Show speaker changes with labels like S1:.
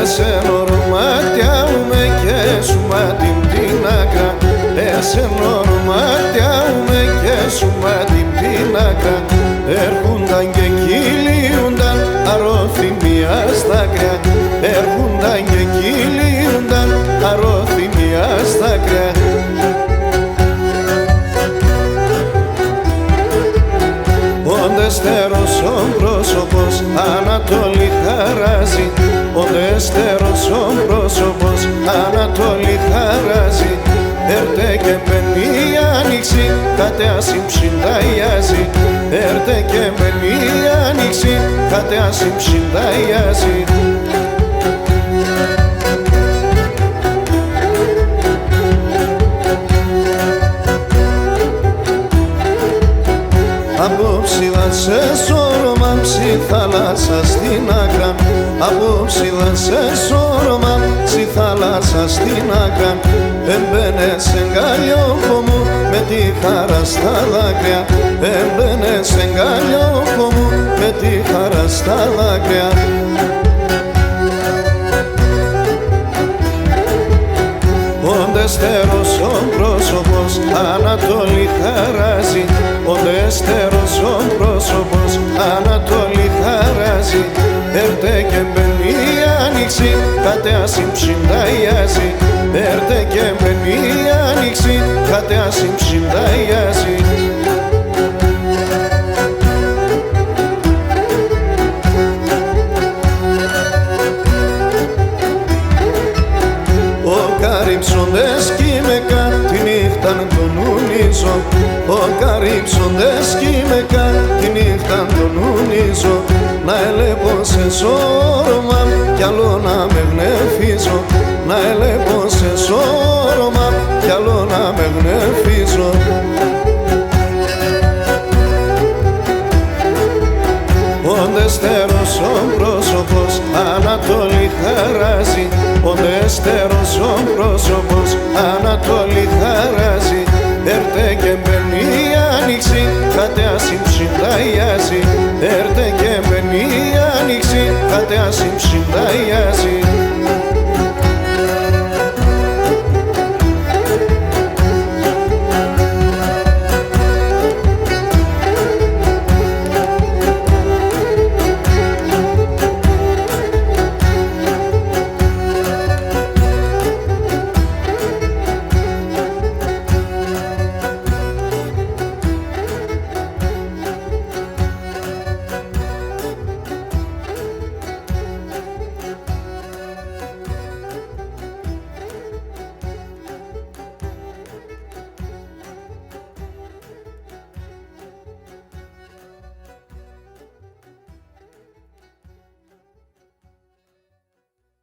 S1: Εσενορματιάουμε και σου μάτιν την άκρα. Εσενορματιάουμε και σου μάτιν την άκρα. Έρχονταν και κυλίουνταν αρωθυμία στα κρέα. Έρχονταν και κυλίουνταν αρωθυμία στα κρέα. Οντεστερός ο πρόσωπος Ανατολή χαράζει. Οντεστερός ο πρόσωπος Ανατολή χαράζει. Έρτε και μπαίνει η άνοιξη, κάτε ασυμψυνταϊάζει. Έρτε και μπαίνει η άνοιξη, κάτε ασυμψυνταϊάζει. Απόψη σε σώρωμα ψη-θάλασσα στην άκρα. Απόψη σε σώρωμα ψη-θάλασσα στην άκρα. Έμπαινες εγκαλιόχο μου με τη χαρά στα δάκρυα. Έμπαινες εγκαλιόχο μου με τη χαρά στα δάκρυα. Οντεστερός ο πρόσωπος Ανατολή χαράζει. Οντεστερός ο πρόσωπος Ανατολή χαράζει. Έρτε και μπαίνει η άνοιξη, κάτε ασυμψυνταϊάζει. Έρτε και μπαίνει η άνοιξη, κάτε ασυμψυνταϊάζει. Καρύψοντες κείμεκα τη νύχταν τον ουνίζω. Ο καρύψοντες κείμεκα τη νύχταν τον ουνίζω. Να ελέπω σε σώρωμα κι άλλο να με γνεφίζω. Να ελέπω σε σώρωμα κι άλλο να με γνεφίζω. Οντεστερός ο πρόσωπος Ανατολή χαράζει. Οντεστερός ο πρόσωπος Ανατολή χαράζει. Έρτε και μπαίνει η άνοιξη, κάτε ασυμψυνταϊάζει. Έρτε και μπαίνει η άνοιξη, κάτε ασυμψυνταϊάζει.